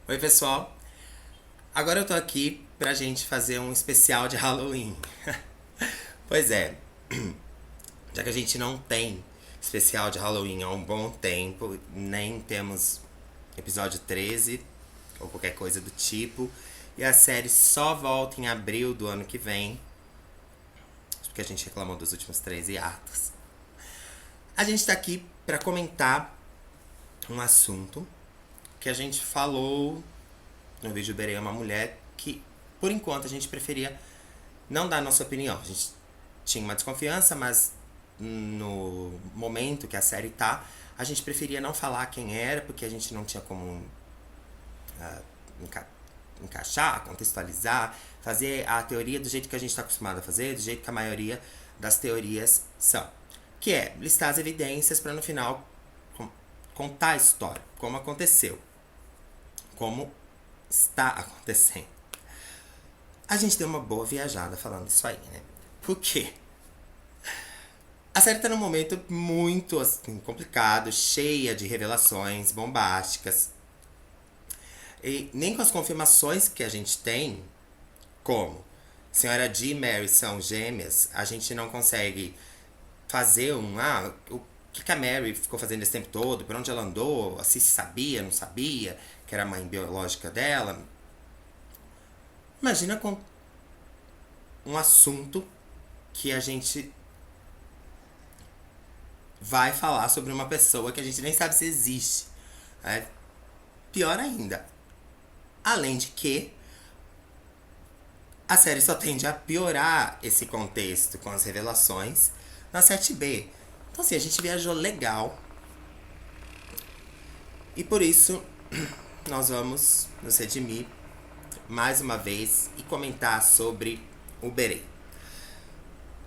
Oi, pessoal. Agora eu tô aqui pra gente fazer um especial de Halloween. Pois é, já que a gente não tem especial de Halloween há um bom tempo, nem temos episódio 13 ou qualquer coisa do tipo, e a série só volta em abril do ano que vem, porque a gente reclamou dos últimos 13 atos. A gente tá aqui pra comentar um assunto que a gente falou no vídeo Berei uma mulher que, por enquanto, a gente preferia não dar a nossa opinião. A gente tinha uma desconfiança, mas no momento que a série tá, a gente preferia não falar quem era, porque a gente não tinha como enca encaixar, contextualizar, fazer a teoria do jeito que a gente está acostumado a fazer, do jeito que a maioria das teorias são. Que é listar as evidências para no final contar a história, como aconteceu, como está acontecendo. A gente deu uma boa viajada falando isso aí, né? Por quê? A série tá num momento muito assim, complicado, cheia de revelações bombásticas. E nem com as confirmações que a gente tem, como Senhora Dee e Mary são gêmeas, a gente não consegue fazer o que a Mary ficou fazendo esse tempo todo, por onde ela andou, se sabia, não sabia, que era a mãe biológica dela. Imagina com um assunto que a gente vai falar sobre uma pessoa que a gente nem sabe se existe. É pior ainda. Além de que a série só tende a piorar esse contexto com as revelações na 7B. Então, assim, a gente viajou legal. E por isso, nós vamos nos redimir mais uma vez e comentar sobre o Berei.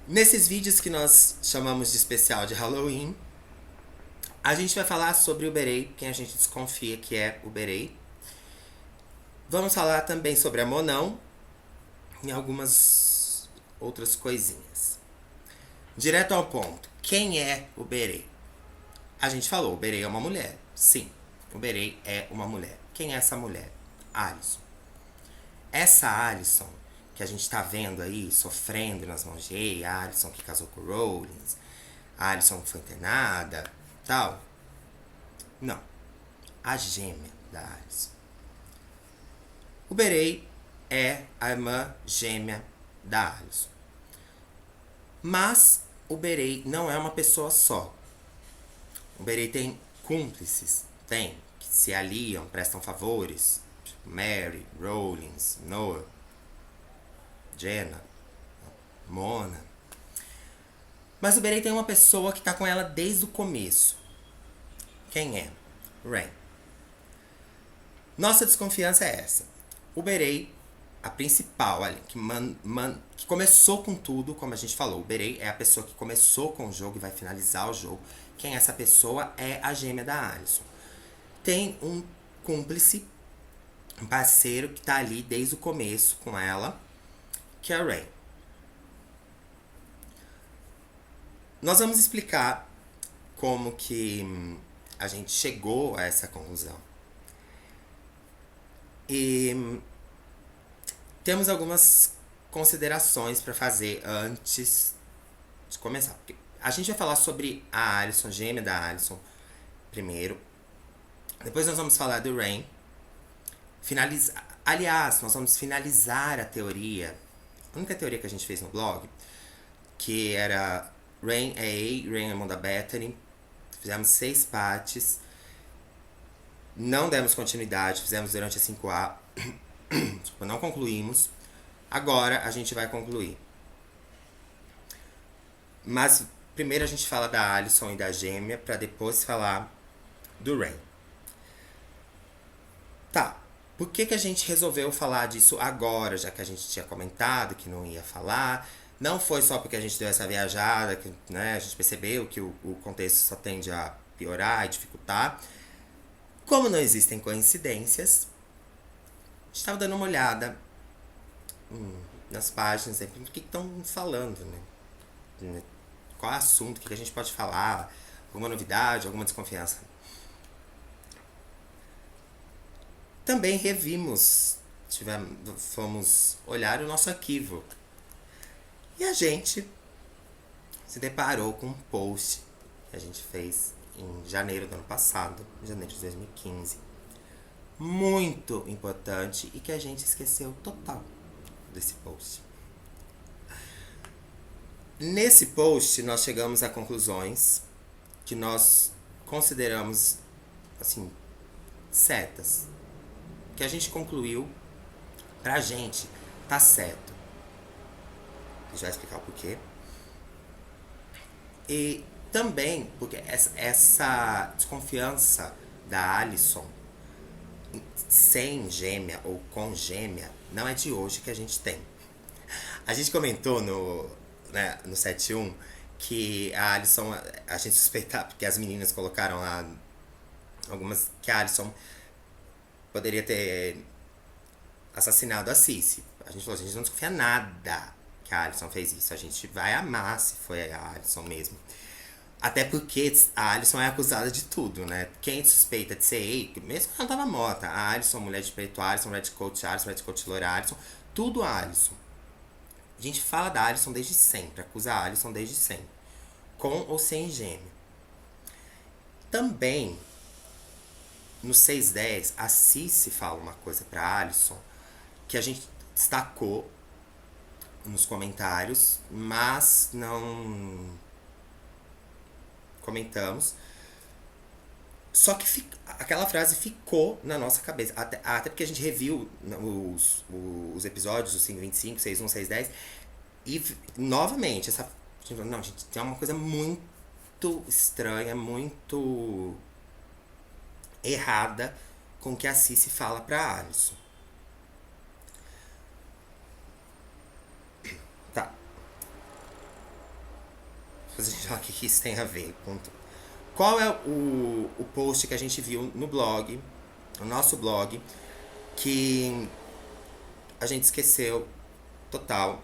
Nesses vídeos que nós chamamos de especial de Halloween, a gente vai falar sobre o Berei, quem a gente desconfia que é o Berei. Vamos falar também sobre a Monão e algumas outras coisinhas. Direto ao ponto. Quem é o Berei? A gente falou, o Berei é uma mulher. Sim, o Berei é uma mulher. Quem é essa mulher? Alison. Essa Alison que a gente tá vendo aí, sofrendo nas mãos de Jay, a Alison que casou com o Rollins, a Alison que foi internada, tal. Não. A gêmea da Alison. O Berei é a irmã gêmea da Alison. Mas o Berei não é uma pessoa só. O Berei tem cúmplices, tem, que se aliam, prestam favores. Tipo Mary, Rollins, Noah, Jenna, Mona. Mas o Berei tem uma pessoa que tá com ela desde o começo. Quem é? Rain. Nossa desconfiança é essa. O Berei, a principal ali, que começou com tudo, como a gente falou. O Berei é a pessoa que começou com o jogo e vai finalizar o jogo. Quem é essa pessoa? É a gêmea da Alison. Tem um cúmplice, um parceiro que tá ali desde o começo com ela, que é a Rain. Nós vamos explicar como que a gente chegou a essa conclusão. E temos algumas considerações para fazer antes de começar. Porque a gente vai falar sobre a Alison, gêmea da Alison, primeiro. Depois nós vamos falar do Rain. Aliás, nós vamos finalizar a teoria. A única teoria que a gente fez no blog, que era Rain é A, Rain é irmão da Bethany. Fizemos 6 partes. Não demos continuidade, fizemos durante a 5A. Não concluímos. Agora a gente vai concluir. Mas primeiro a gente fala da Alison e da gêmea, pra depois falar do Rain. Tá, por que a gente resolveu falar disso agora, já que a gente tinha comentado que não ia falar? Não foi só porque a gente deu essa viajada, que né, a gente percebeu que o contexto só tende a piorar e dificultar. Como não existem coincidências, a gente estava dando uma olhada nas páginas, do que estão falando, né? Qual é o assunto, o que a gente pode falar, alguma novidade, alguma desconfiança. também revimos, fomos olhar o nosso arquivo. E a gente se deparou com um post que a gente fez em janeiro do ano passado, janeiro de 2015. Muito importante e que a gente esqueceu total desse post. Nesse post nós chegamos a conclusões que nós consideramos assim certas, que a gente concluiu pra gente tá certo. Já vou explicar o porquê. E também porque essa desconfiança da Alison sem gêmea ou com gêmea não é de hoje que a gente tem. A gente comentou no 71 que a Alison, a gente suspeitava, porque as meninas colocaram lá algumas, que a Alison poderia ter assassinado a Cici. A gente falou, a gente não desconfia nada que a Alison fez isso. A gente vai amar se foi a Alison mesmo. Até porque a Alison é acusada de tudo, né? Quem suspeita de ser mesmo que ela tava morta. A Alison, mulher de preto, a Alison, red coat loira, a Alison. Tudo a Alison. A gente fala da Alison desde sempre. Acusa a Alison desde sempre. Com ou sem gêmeo. Também, no 610, a Cici fala uma coisa pra Alison que a gente destacou nos comentários, mas não comentamos. Só que aquela frase ficou na nossa cabeça. Até porque a gente reviu os episódios, o 525, 61, 610. E novamente, não, gente, tem uma coisa muito estranha, muito errada com o que a Cici fala pra Alison. Tá. Depois a gente fala o que isso tem a ver. Qual é o post que a gente viu no blog, no nosso blog, que a gente esqueceu total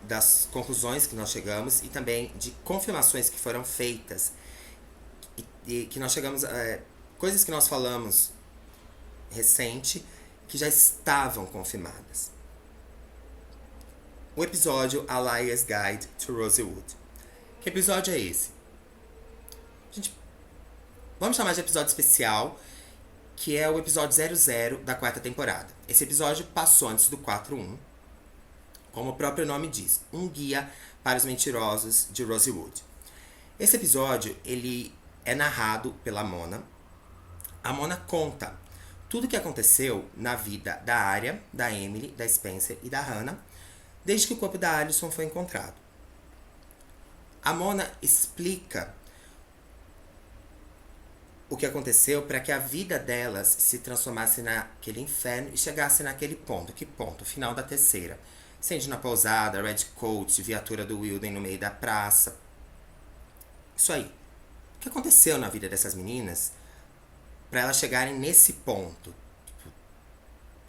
das conclusões que nós chegamos e também de confirmações que foram feitas e que nós chegamos coisas que nós falamos recente que já estavam confirmadas. O episódio A Liar's Guide to Rosewood. Que episódio é esse? Gente, vamos chamar de episódio especial, que é o episódio 00 da 4ª temporada. Esse episódio passou antes do 4.1, como o próprio nome diz, um guia para os mentirosos de Rosewood. Esse episódio, ele é narrado pela Mona. A Mona conta tudo o que aconteceu na vida da Arya, da Emily, da Spencer e da Hannah, desde que o corpo da Alison foi encontrado. A Mona explica o que aconteceu para que a vida delas se transformasse naquele inferno e chegasse naquele ponto. Que ponto? O final da 3ª. Incêndio na pousada, red coat, viatura do Wilden no meio da praça. Isso aí. O que aconteceu na vida dessas meninas para elas chegarem nesse ponto?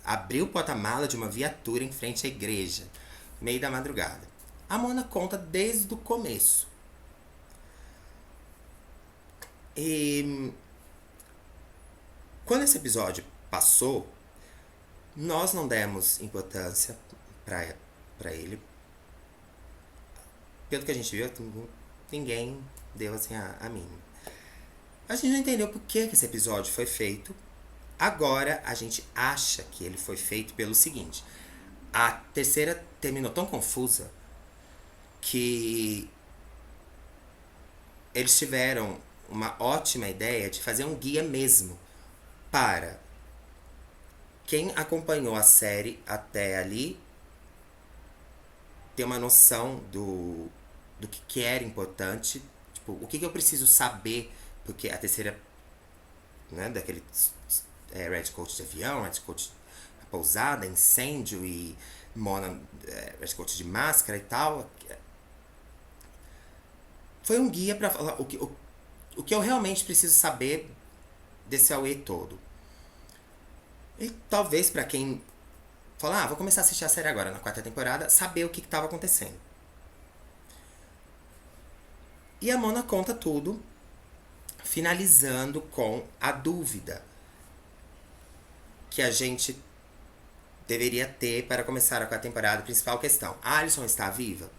Abriu o porta-mala de uma viatura em frente à igreja, no meio da madrugada. A Mona conta desde o começo. E quando esse episódio passou, nós não demos importância pra ele. Pelo que a gente viu, ninguém deu assim a mínima. A gente não entendeu por que esse episódio foi feito. Agora a gente acha que ele foi feito pelo seguinte: a 3ª terminou tão confusa que eles tiveram uma ótima ideia de fazer um guia mesmo para quem acompanhou a série até ali ter uma noção do que era importante, tipo, o que eu preciso saber, porque a 3ª, né, daquele red coat de avião, red coat na pousada, incêndio e Mona, red coat de máscara e tal, foi um guia para falar o que eu realmente preciso saber desse AUE todo. E talvez para quem fala, vou começar a assistir a série agora, na 4ª temporada, saber o que estava acontecendo. E a Mona conta tudo, finalizando com a dúvida. que a gente deveria ter para começar com a temporada. Principal questão: a Alyson está viva?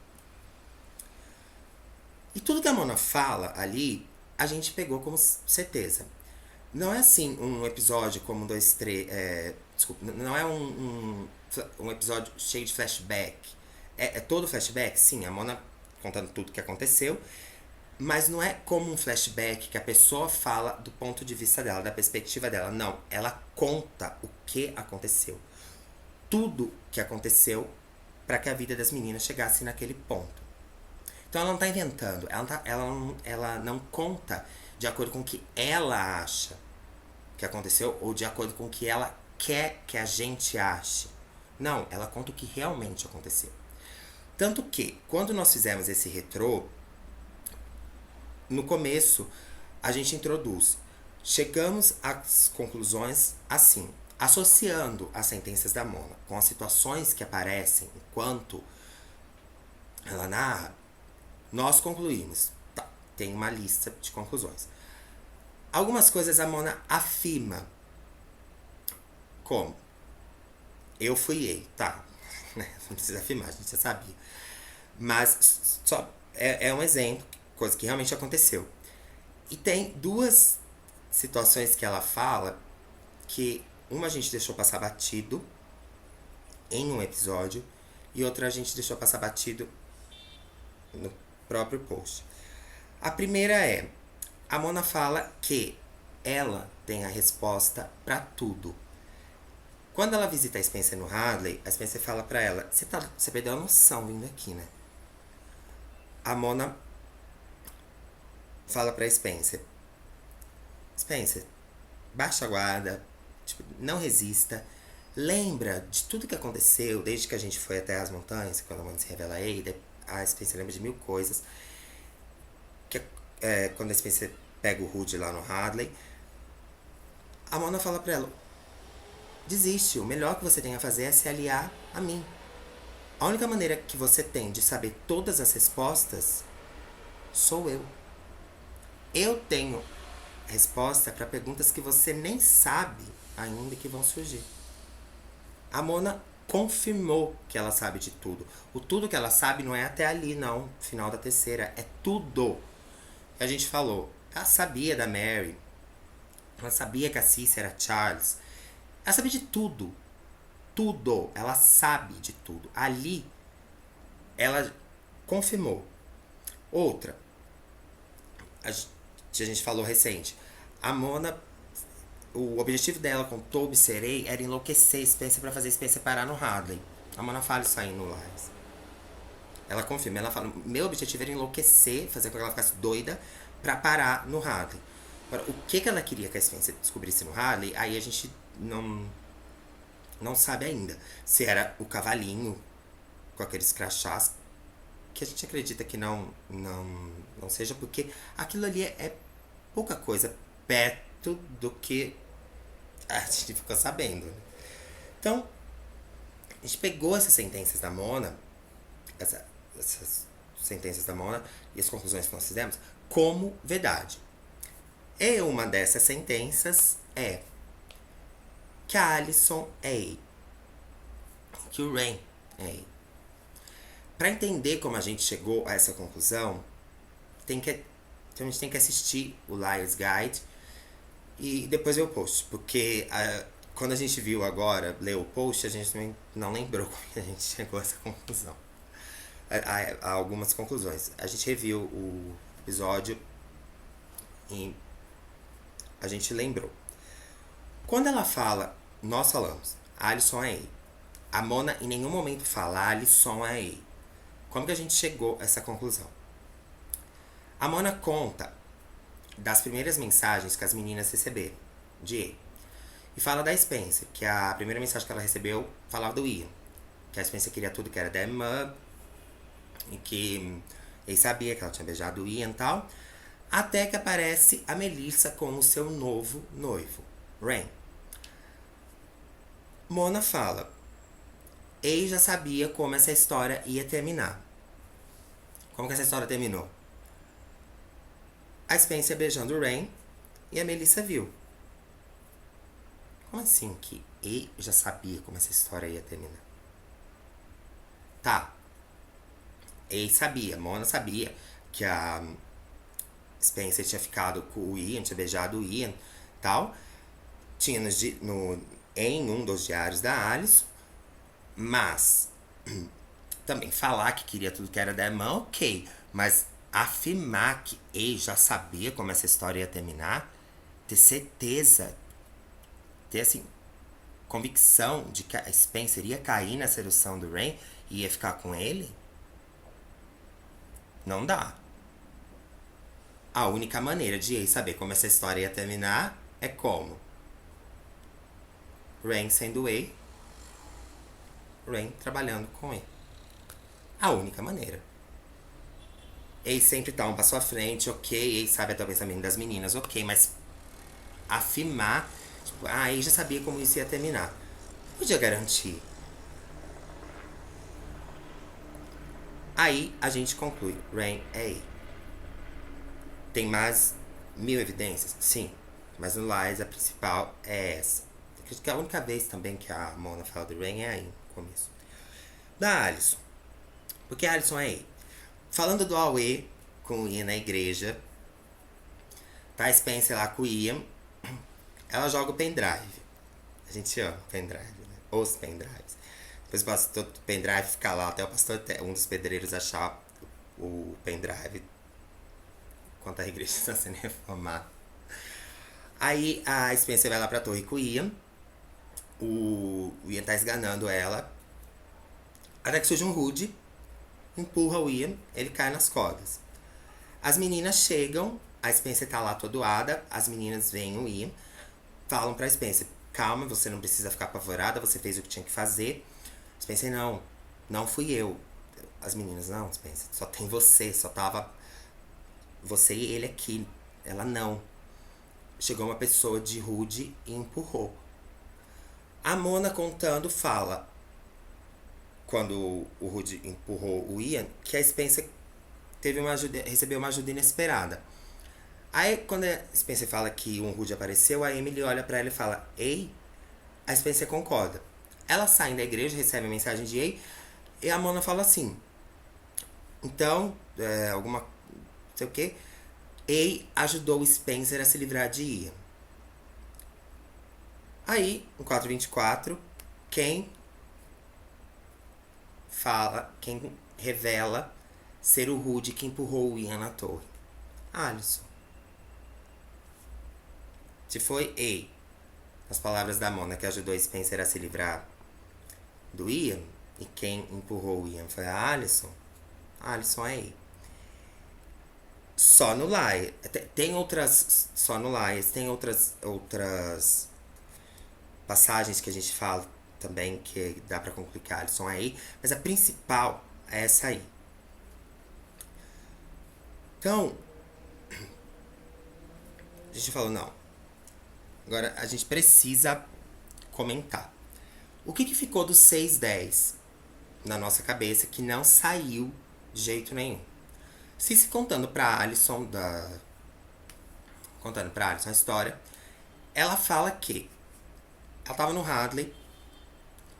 E tudo que a Mona fala ali, a gente pegou como certeza. Não é assim um episódio como 2, 3. Desculpa, não é um episódio cheio de flashback. É todo flashback? Sim, a Mona contando tudo que aconteceu. Mas não é como um flashback que a pessoa fala do ponto de vista dela, da perspectiva dela. Não, ela conta o que aconteceu. Tudo que aconteceu para que a vida das meninas chegasse naquele ponto. Então ela não tá inventando, ela não conta de acordo com o que ela acha que aconteceu ou de acordo com o que ela quer que a gente ache. Não, ela conta o que realmente aconteceu. Tanto que, quando nós fizemos esse retrô, no começo a gente introduz. Chegamos às conclusões assim, associando as sentenças da Mona com as situações que aparecem enquanto ela narra, nós concluímos. Tá, tem uma lista de conclusões. Algumas coisas a Mona afirma. Como? Eu fui ele, tá? Não precisa afirmar, a gente já sabia. Mas só é um exemplo, coisa que realmente aconteceu. E tem duas situações que ela fala que uma a gente deixou passar batido em um episódio e outra a gente deixou passar batido no próprio post. A primeira é: a Mona fala que ela tem a resposta pra tudo. Quando ela visita a Spencer no Hadley, a Spencer fala pra ela: você perdeu a noção vindo aqui, né? A Mona fala pra Spencer: Spencer, baixa a guarda, tipo, não resista. Lembra de tudo que aconteceu desde que a gente foi até as montanhas, quando a Mona se revela a Ada. A Spencer lembra de 1000 coisas. Que, quando a Spencer pega o Rude lá no Hadley, a Mona fala pra ela: desiste, o melhor que você tem a fazer é se aliar a mim. A única maneira que você tem de saber todas as respostas sou eu. Eu tenho resposta para perguntas que você nem sabe ainda que vão surgir. A Mona confirmou que ela sabe de tudo. O tudo que ela sabe não é até ali, não. Final da terceira. É tudo. A gente falou. Ela sabia da Mary. Ela sabia que a Cissy era Charles. Ela sabia de tudo. Tudo. Ela sabe de tudo. Ali, ela confirmou. Outra. A gente falou recente. A Mona, o objetivo dela com Toby Serei era enlouquecer Spencer pra fazer Spencer parar no Hadley. A Mona fala isso aí no Lies. Ela confirma, ela fala: meu objetivo era enlouquecer, fazer com que ela ficasse doida pra parar no Hadley. Agora, o que ela queria que a Spencer descobrisse no Hadley, aí a gente não sabe ainda. Se era o cavalinho com aqueles crachás, que a gente acredita que não seja, porque aquilo ali é pouca coisa perto do que a gente ficou sabendo. Então, a gente pegou essas sentenças da Mona, essas sentenças da Mona e as conclusões que nós fizemos como verdade. E uma dessas sentenças é que a Alyson é A, que o Rain é A. Para entender como a gente chegou a essa conclusão, a gente tem que assistir o Liar's Guide e depois ver o post. Porque quando a gente viu agora, leu o post, a gente não lembrou como a gente chegou a essa conclusão. Há algumas conclusões. A gente reviu o episódio e a gente lembrou. Quando ela fala, nós falamos, a Alyson é A. A Mona em nenhum momento fala, a Alyson é A. Como que a gente chegou a essa conclusão? A Mona conta das primeiras mensagens que as meninas receberam de E. E fala da Spencer, que a primeira mensagem que ela recebeu falava do Ian. Que a Spencer queria tudo que era da Emma. E que ele sabia que ela tinha beijado o Ian e tal. Até que aparece a Melissa com o seu novo noivo, Rain. Mona fala: Ei já sabia como essa história ia terminar. Como que essa história terminou? A Spencer beijando o Rain e a Melissa viu. Como assim que E já sabia como essa história ia terminar? Tá, E sabia, Mona sabia que a Spencer tinha ficado com o Ian, tinha beijado o Ian, tal. Tinha em um dos diários da Alice, mas também falar que queria tudo que era da irmã, ok. Mas afirmar que ele já sabia como essa história ia terminar, ter certeza, ter assim, convicção de que a Spencer ia cair na sedução do Rain e ia ficar com ele, não dá. A única maneira de ele saber como essa história ia terminar é como? Rain sendo ele, Rain trabalhando com ele. A única maneira. Ele sempre tá um passo à frente, ok. Ele sabe até o pensamento das meninas, ok. Mas afirmar, tipo, ele já sabia como isso ia terminar. Não podia garantir. Aí a gente conclui, Rain é ele. Tem mais 1000 evidências? Sim. Mas no Lies a principal é essa. Acredito que a única vez também que a Mona fala do Rain é aí, no começo. Da Alison. Porque a Alison é ele. Falando do Aue com o Ian na igreja, tá a Spencer lá com o Ian, ela joga o pendrive. A gente ama o pendrive, né? Os pendrives. Depois o pastor do pendrive fica lá até o pastor, um dos pedreiros achar o pendrive enquanto a igreja está sendo reformada. Aí a Spencer vai lá pra torre com o Ian. O Ian tá esganando ela. Até que surge um Rude, empurra o Ian, ele cai nas cordas. As meninas chegam, a Spencer tá lá atordoada, as meninas veem o Ian, falam pra Spencer, calma, você não precisa ficar apavorada, você fez o que tinha que fazer. Spencer, não fui eu. As meninas, não, Spencer, só tem você, só tava você e ele aqui. Ela, não. Chegou uma pessoa de rude e empurrou. A Mona contando fala, quando o Rude empurrou o Ian, que a Spencer recebeu uma ajuda inesperada. Aí, quando a Spencer fala que um Rude apareceu, a Emily olha pra ela e fala, ei? A Spencer concorda. Ela sai da igreja, recebe a mensagem de ei, e a Mona fala assim, então, alguma, não sei o que, ei ajudou o Spencer a se livrar de Ian. Aí, no 424, quem revela ser o Rude que empurrou o Ian na torre? Alison. Se foi ei, as palavras da Mona que ajudou Spencer a se livrar do Ian, e quem empurrou o Ian foi a Alison, a Alison é ei. Só no Lies. Tem outras. Só no Lies. Tem outras passagens que a gente fala também que dá pra complicar. Alison aí. Mas a principal é essa aí. Então. A gente falou, não. Agora a gente precisa comentar. O que ficou do 6-10 na nossa cabeça que não saiu de jeito nenhum? Se contando pra Alison contando pra Alison a história, ela fala que ela tava no Hadley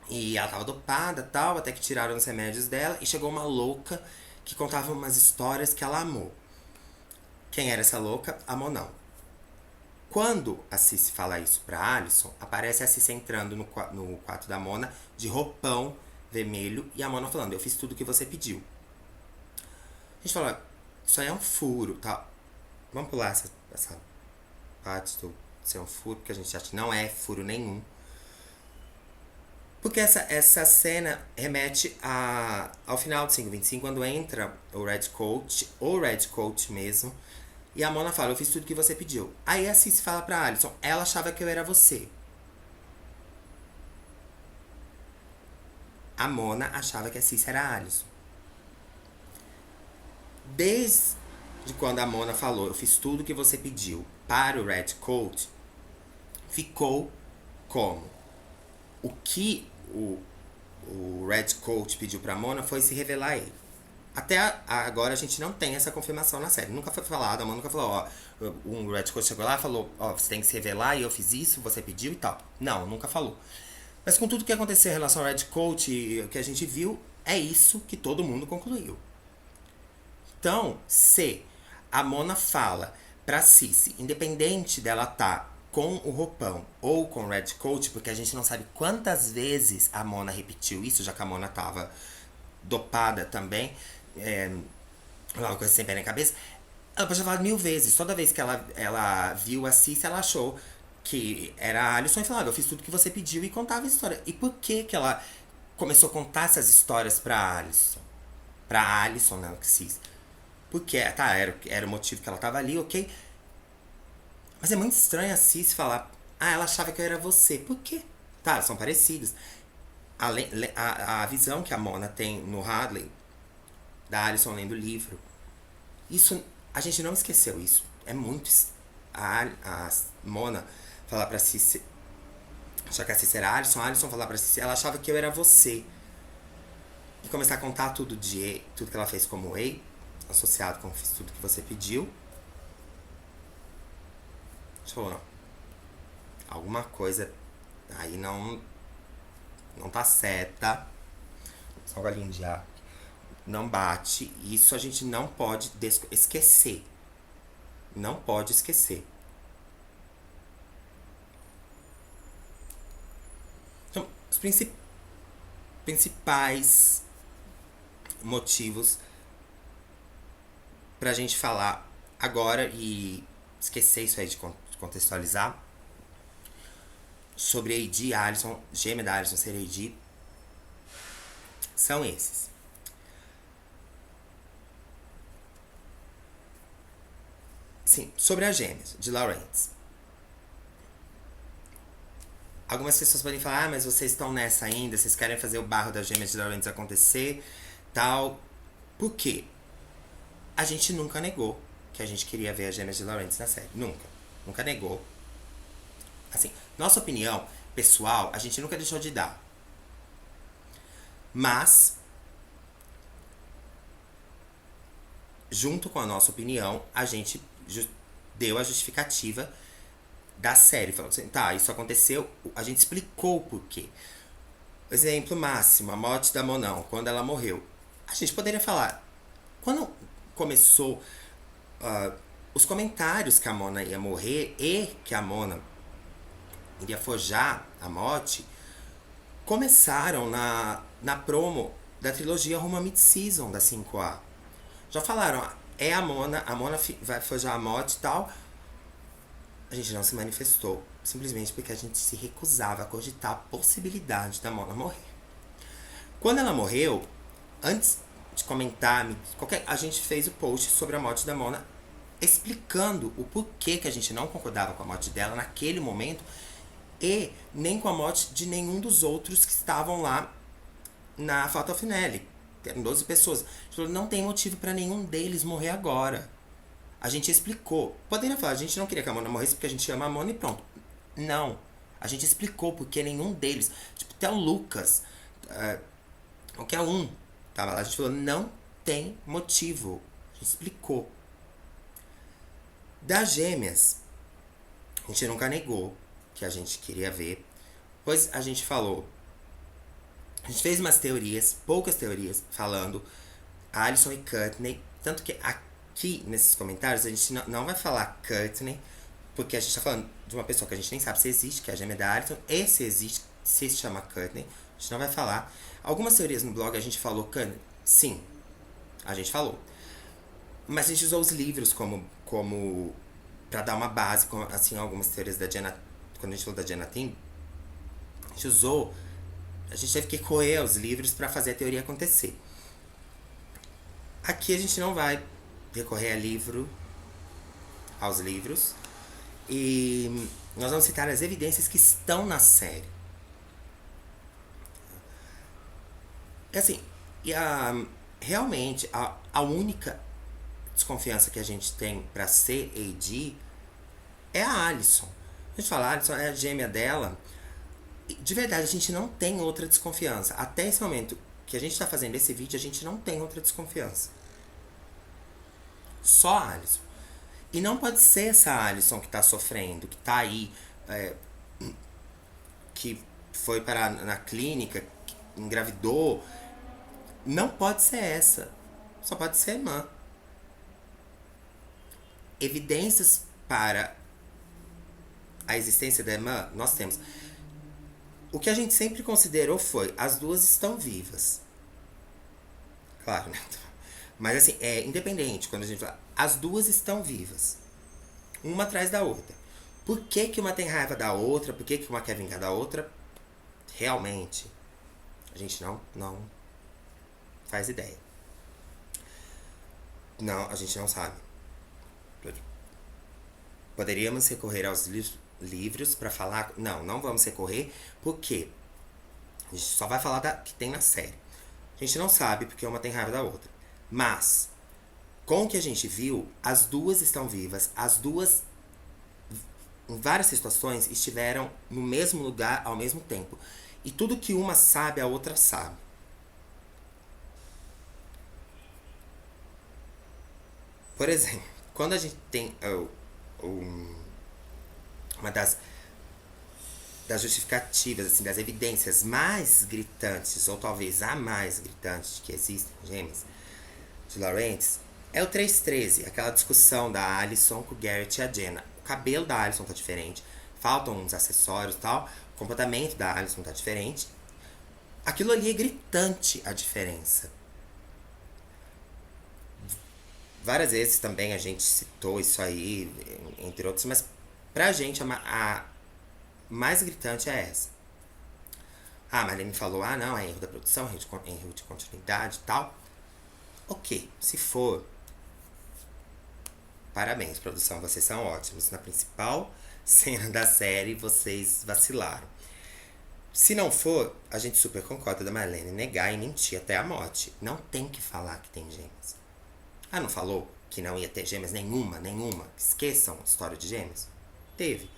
e ela tava dopada e tal, até que tiraram os remédios dela e chegou uma louca que contava umas histórias que ela amou. Quem era essa louca? A Monão. Quando a Cici fala isso pra Alison, aparece a Cici entrando no quarto da Mona de roupão vermelho e a Mona falando, eu fiz tudo o que você pediu. A gente fala, isso aí é um furo, tá? Vamos pular essa parte do ser um furo, porque a gente acha que não é furo nenhum. Porque essa cena remete ao final do 525, quando entra o Red Coat mesmo, e a Mona fala, eu fiz tudo que você pediu. Aí a Cici fala pra Alison, ela achava que eu era você. A Mona achava que a Cici era a Alison. Desde quando a Mona falou, eu fiz tudo que você pediu para o Red Coat, ficou como? O que o Red Coat pediu pra Mona foi se revelar a ele. Agora a gente não tem essa confirmação na série. Nunca foi falado, a Mona nunca falou, ó, um Red Coat chegou lá e falou, ó, você tem que se revelar e eu fiz isso, você pediu e tal. Não, nunca falou. Mas com tudo que aconteceu em relação ao Red Coat e o que a gente viu, é isso que todo mundo concluiu. Então, se a Mona fala pra Cici, independente dela tá com o roupão ou com o Red Coat, porque a gente não sabe quantas vezes a Mona repetiu isso, já que a Mona tava dopada também, uma coisa sem pé na cabeça, ela pode ter falado 1000 vezes. Toda vez que ela viu a Cici, ela achou que era a Alison e falava, eu fiz tudo que você pediu e contava a história. E por que ela começou a contar essas histórias pra Alison? Pra Alison, não, que Cici. Porque, tá, era o motivo que ela tava ali, ok? Mas é muito estranho a Cici falar, ela achava que eu era você. Por quê? Tá, são parecidos. A visão que a Mona tem no Hadley, da Alison lendo o livro, isso, a gente não esqueceu isso. É muito... A Mona falar pra Cici, achar que a Cici era a Alison falar pra Cici, ela achava que eu era você. E começar a contar tudo que ela fez como Ei, associado com fiz tudo que você pediu. Deixa eu falar, não. Alguma coisa aí não tá certa. Só um galinho de ar. Não bate. Isso a gente não pode esquecer. Não pode esquecer. Então, os principais motivos pra gente falar agora e esquecer isso aí de contextualizar sobre a AD, a Alison, gêmea da Alison ser AD, são esses. Sim, sobre as gêmeas de Lawrence. Algumas pessoas podem falar, mas vocês estão nessa ainda, vocês querem fazer o barro das gêmeas de Lawrence acontecer, tal. Por quê? A gente nunca negou que a gente queria ver as gêmeas de Lawrence na série. Nunca negou. Assim, nossa opinião pessoal, a gente nunca deixou de dar. Mas, junto com a nossa opinião, a gente deu a justificativa da série. Falou assim, tá, isso aconteceu, a gente explicou o porquê. Exemplo máximo, a morte da Monão, quando ela morreu. A gente poderia falar, quando começou os comentários que a Mona ia morrer e que a Mona iria forjar a morte, começaram na promo da trilogia Rumo a Mid-Season da 5A. Já falaram, é a Mona vai forjar a morte e tal. A gente não se manifestou, simplesmente porque a gente se recusava a cogitar a possibilidade da Mona morrer. Quando ela morreu, antes de comentar, a gente fez o post sobre a morte da Mona, explicando o porquê que a gente não concordava com a morte dela naquele momento e nem com a morte de nenhum dos outros que estavam lá na Fatal Finale. Eram 12 pessoas. A gente falou, não tem motivo pra nenhum deles morrer agora. A gente explicou. Poderia falar, a gente não queria que a Mona morresse porque a gente ama a Mona e pronto. Não. A gente explicou porque nenhum deles, tipo, até o Lucas, qualquer um, tava lá. A gente falou, não tem motivo. A gente explicou. Das gêmeas, a gente nunca negou que a gente queria ver. Pois a gente falou. A gente fez umas teorias, poucas teorias, falando Alison e Courtney. Tanto que aqui nesses comentários a gente não vai falar Courtney, porque a gente tá falando de uma pessoa que a gente nem sabe se existe, que é a gêmea da Alison, e se existe, se chama Courtney. A gente não vai falar. Algumas teorias no blog a gente falou Courtney. Sim, a gente falou. Mas a gente usou os livros como pra dar uma base, como, assim, algumas teorias da Jenna. Quando a gente falou da Jenna Tim, a gente teve que correr aos livros pra fazer a teoria acontecer. Aqui a gente não vai recorrer aos livros, e nós vamos citar as evidências que estão na série. Assim, realmente a única desconfiança que a gente tem pra ser AD é a Alison. A gente fala, a Alison é a gêmea dela. De verdade, a gente não tem outra desconfiança. Até esse momento, que a gente tá fazendo esse vídeo, a gente não tem outra desconfiança. Só a Alison. E não pode ser essa Alison que tá sofrendo, que tá aí, que foi para na clínica, que engravidou. Não pode ser essa. Só pode ser a irmã. Evidências para a existência da irmã, nós temos. O que a gente sempre considerou foi, as duas estão vivas. Claro, né? Mas assim, é independente, quando a gente fala, as duas estão vivas. Uma atrás da outra. Por que que uma tem raiva da outra? Por que que uma quer vingar da outra? Realmente, a gente não faz ideia. Não, a gente não sabe. Poderíamos recorrer aos livros para falar. Não vamos recorrer, porque a gente só vai falar da que tem na série. A gente não sabe porque uma tem raiva da outra. Mas, com o que a gente viu, as duas estão vivas. As duas, em várias situações, estiveram no mesmo lugar ao mesmo tempo. E tudo que uma sabe, a outra sabe. Por exemplo, quando a gente tem uma das justificativas, assim, das evidências mais gritantes, ou talvez a mais gritante que existem, gêmeas, de Lawrence, é o 313, aquela discussão da Alison com o Garrett e a Jenna. O cabelo da Alison tá diferente, faltam uns acessórios e tal, o comportamento da Alison tá diferente. Aquilo ali é gritante, a diferença. Várias vezes também a gente citou isso aí, entre outros, mas pra gente a mais gritante é essa. A Marlene falou, não, é erro da produção, erro de continuidade e tal. Ok, se for, parabéns, produção, vocês são ótimos. Na principal cena da série, vocês vacilaram. Se não for, a gente super concorda da Marlene negar e mentir até a morte. Não tem que falar que tem gêmeas. Não falou que não ia ter gêmeas nenhuma. Esqueçam a história de gêmeas. Teve.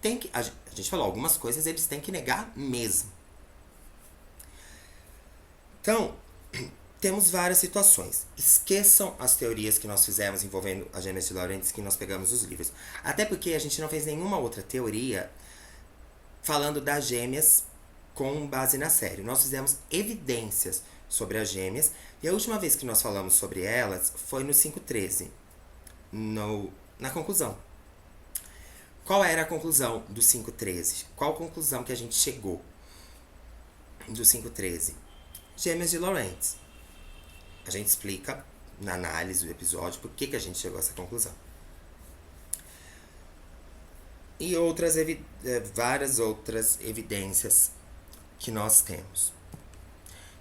Tem que, a gente falou, algumas coisas eles têm que negar mesmo. Então, temos várias situações. Esqueçam as teorias que nós fizemos envolvendo as gêmeas de Lawrence, que nós pegamos os livros. Até porque a gente não fez nenhuma outra teoria falando das gêmeas com base na série. Nós fizemos evidências sobre as gêmeas. E a última vez que nós falamos sobre elas foi no 513, na conclusão. Qual era a conclusão do 513? Qual a conclusão que a gente chegou do 513? Gêmeas de Lawrence. A gente explica na análise do episódio por que a gente chegou a essa conclusão. E várias outras evidências que nós temos.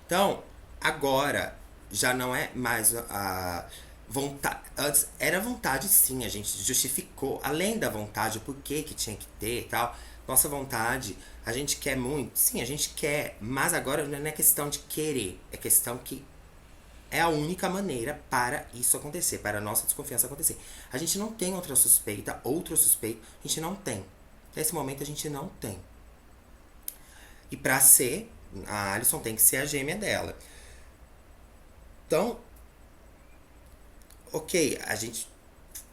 Então, agora já não é mais a vontade. Antes era vontade, sim, a gente justificou, além da vontade, o porquê que tinha que ter e tal. Nossa vontade, a gente quer muito, sim, a gente quer, mas agora não é questão de querer, é questão que é a única maneira para isso acontecer, para a nossa desconfiança acontecer. A gente não tem outro suspeito, a gente não tem. Nesse momento a gente não tem. E pra ser, a Alison tem que ser a gêmea dela. Então, ok, a gente,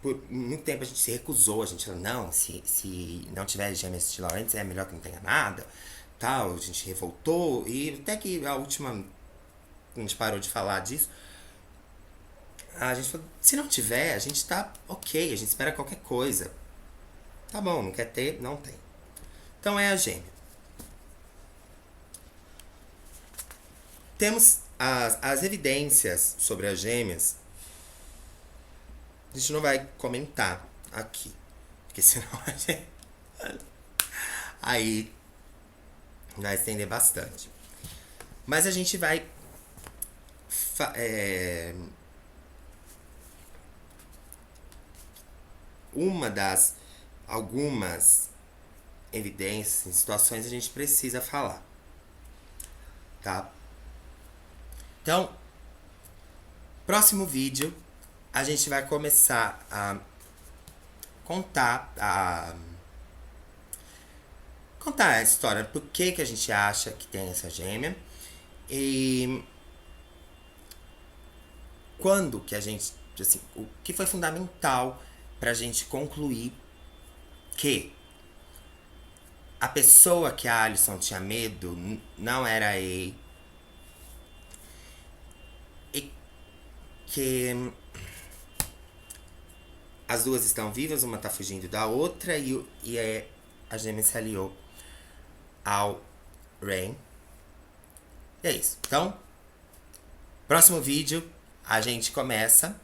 por muito tempo a gente se recusou, a gente falou, não, se não tiver gêmeas de Lawrence é melhor que não tenha nada, tal, a gente revoltou, e até que a última, a gente parou de falar disso, a gente falou, se não tiver, a gente tá ok, a gente espera qualquer coisa. Tá bom, não quer ter, não tem. Então é a gêmea. Temos as evidências sobre as gêmeas. A gente não vai comentar aqui, porque senão a gente aí vai estender bastante. Mas a gente vai algumas evidências, em situações a gente precisa falar, tá? Então, próximo vídeo a gente vai começar a contar a história, por que a gente acha que tem essa gêmea E quando que a gente, assim, o que foi fundamental pra gente concluir que a pessoa que a Alison tinha medo não era a E, e que as duas estão vivas, uma tá fugindo da outra, e a gêmea se aliou ao Rain. E é isso. Então, próximo vídeo a gente começa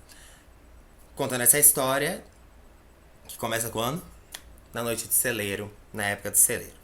contando essa história, que começa quando? Na noite de celeiro, na época de celeiro.